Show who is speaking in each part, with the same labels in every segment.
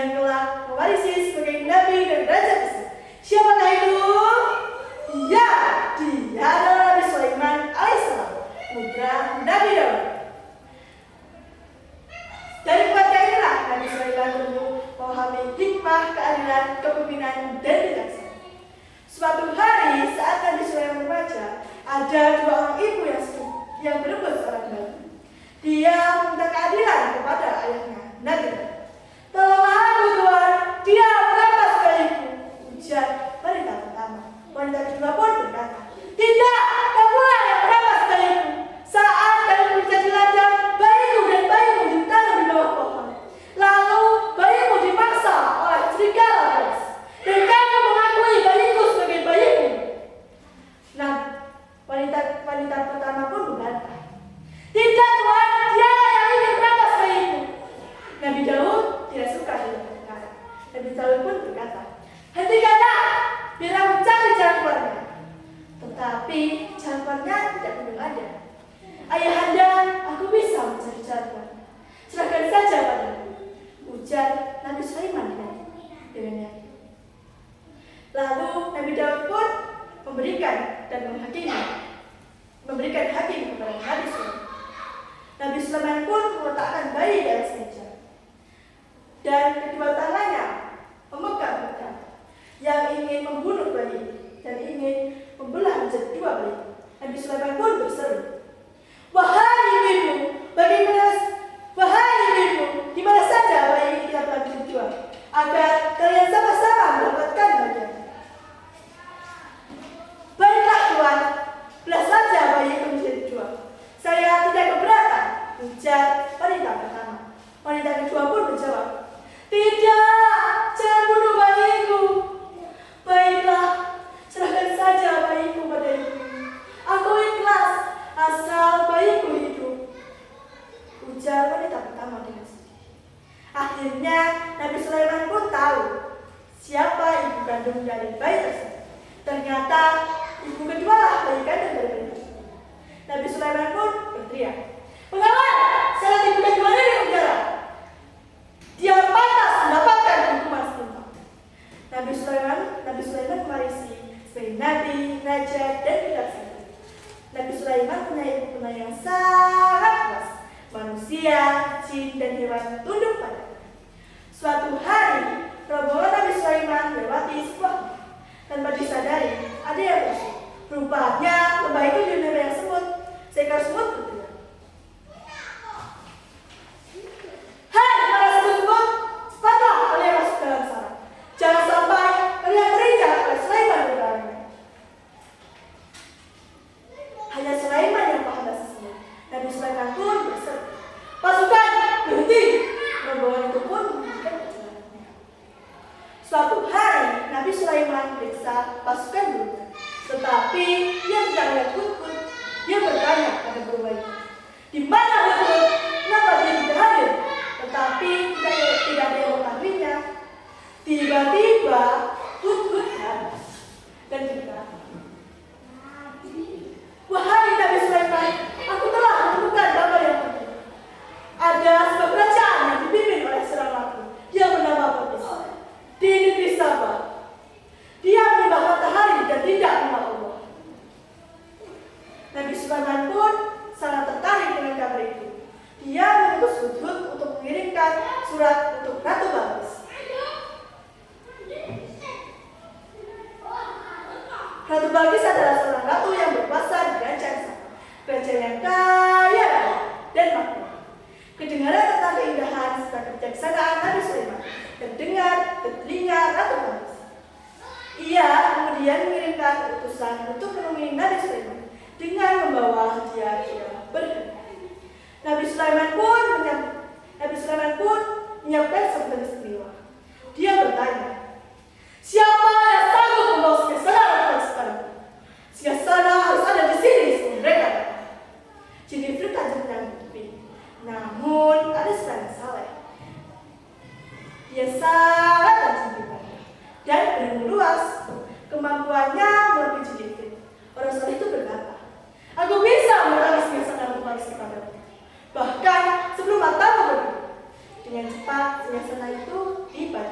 Speaker 1: yang telah mewarisi sebagai nabi dan raja Mesir. Siapakah itu? Ya, dia adalah Nabi Sulaiman alaihissalam, putra Nabi Daud. Dari keluarga inilah Nabi Sulaiman tumbuh memahami hikmah, keadilan, kepemimpinan, dan bijaksana. Suatu hari saat Nabi Sulaiman remaja, ada dua orang ibu yang berebut seorang bayi. Dia meminta keadilan kepada ayahnya, Nabi Daud. Tolonglah aku Tuhan, dia merampas bayiku, ujar wanita pertama. Wanita kedua pun berkata, tidak, kamulah yang merampas bayiku. Saat kamu berbicara di ladang, bayiku dan bayimu ditaruh di bawah pohon. Lalu bayimu dipaksa oleh serigala buas, dan kamu mengakui bayiku sebagai bayimu. Nah, wanita pertama pun membantah. Tidak Tuhan, dialah yang ingin merampas bayiku. Nabi Daud tidak suka dengan perkara. Nabi Daud pun berkata, hentikanlah, biar aku cari jalan keluarnya. Tetapi jalan keluarnya tidak kunjung ada. Ayahanda, aku bisa mencari jalan keluarnya. Serahkan saja padaku, ujar Nabi Sulaiman dengan yakin. Lalu Nabi Daud pun memberikan hakim kepada Nabi Sulaiman. Nabi Sulaiman pun meletakkan bayi di atas meja, dan kedua tangannya memegang pedang yang ingin membunuh bayi dan ingin membelah menjadi dua bayi. Nabi Sulaiman pun berseru, wahai ibu, di mana saja bayi ini kita telah dijual, agar kalian sama-sama mendapatkan bagian. Baiklah Tuhan, belah saja bayi itu menjadi dua. Saya tidak keberatan, ujar wanita pertama. Wanita kedua pun menjawab, tidak, jangan bunuh bayiku. Baiklah, serahkan saja bayiku pada ibu. Aku ikhlas, asal bayiku hidup, ujar wanita pertama dengan sedih. Akhirnya Nabi Sulaiman pun tahu siapa ibu kandung dari bayi tersebut. Ternyata ibu kedua lah bayi kandung dari bayi tersebut. Nabi Sulaiman pun berteriak, pengawal, salah ibu kedua ini di penjara. Dia pantas mendapatkan hukuman setimpal. Nabi Sulaiman mewarisi sebagai nabi, raja, dan bijaksana. Nabi Sulaiman punya ilmu yang sangat luas. Manusia, jin, dan hewan tunduk padanya. Suatu hari, rombongan Nabi Sulaiman melewati sebuah lembah. Tanpa disadari, ada yang masuk. Rupanya lembah itu dipenuhi banyak semut. Seekor semut berteriak, hai para semut, cepatlah kalian masuk dalam sarang. Jangan sampai kalian terinjak oleh Sulaiman putranya. Hanya Sulaiman yang paham bahasa semut. Nabi Sulaiman pun berseru, pasukan berhenti. Rombongan itu pun menghentikan perjalanannya. Suatu hari Nabi Sulaiman periksa pasukan burungnya, tetapi dia tidak melihat hudhud. Dia bertanya pada burung bayi, di mana hudhud? Kenapa dia tidak hadir? Tetapi tidak ada yang mengetahuinya. Tiba-tiba hudhud hadir dan berkata, wahai Nabi Sulaiman, aku telah menemukan kabar yang penting. Ada sebuah kerajaan yang dipimpin oleh seorang ratu yang bernama Balqis di negeri Sabah. Dia menyembah matahari dan tidak menyembah Allah. Nabi Sulaiman pun sangat tertarik dengan kabar itu. Dia mengutus hudhud untuk mengirimkan surat untuk Ratu Balqis. Ratu Balqis adalah seorang ratu yang berkuasa di kerajaan Sabah, kerajaan yang kaya raya dan makmur. Kedengaran tentang keindahan serta kebijaksanaan Nabi Sulaiman terdengar ke telinga Ratu Balqis. Ia kemudian mengirimkan utusan untuk menemui Nabi Sulaiman dengan membawa hadiah yang berharga. Nabi Sulaiman pun menyiapkan sambutan istimewa. Dia bertanya, siapa yang sanggup membawa singasana sekarang? Singasana harus ada di sini sebelum mereka datang. Jin Ifrit tajam menyanggupi. Namun ada seorang yang saleh. Dia sangat tajam dan berilmu luas. Kemampuannya melebihi Jin Ifrit. Orang saleh itu berkata, aku bisa memerangi singasana untuk Balqis kepadamu. Bahkan sebelum matamu berdiri, dengan cepat singasana itu dibaca.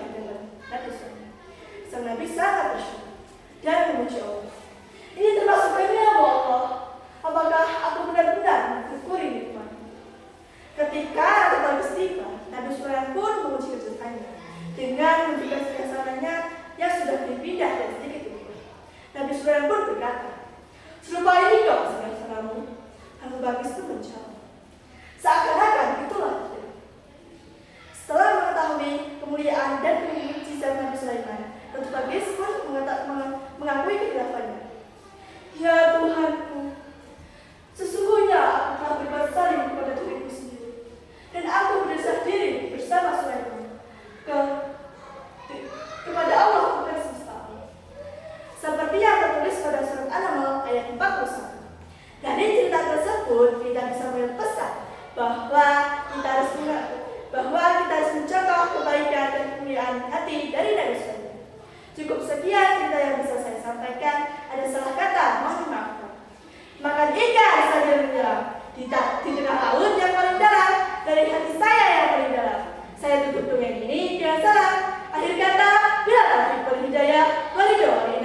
Speaker 1: tugas kesananya yang sudah dipindah dari sedikit itu. Nabi Sulaiman pun berkata, "Serupa ini kau saudara-saudaramu." Lalu Balkis pun menjawab, "Seakan-akan itulah dia." Setelah mengetahui kemuliaan dan mujizat Nabi Sulaiman, Ratu Balkis pun mengakui kehilafannya. "Ya Tuhanku, sesungguhnya aku telah berbuat zalim kepada diriku sendiri, dan aku berdosa diri bersama Sulaiman kepada Allah Tuhan semesta." Seperti yang tertulis pada surat An-Naml ayat 41. Dari cerita tersebut kita bisa mengambil pesan bahwa kita harus mencontoh kebaikan dan kemuliaan hati dari Nabi Sulaiman. Cukup sekian cerita yang bisa saya sampaikan. Ada salah kata, mohon dimaafkan. Makan ikan sambil menyelam di tengah laut yang paling dalam, dari hati saya yang paling dalam. Saya tutup dongeng ini dengan salam. Akhir kata, bila taufiq wal hidayah, walhidayah.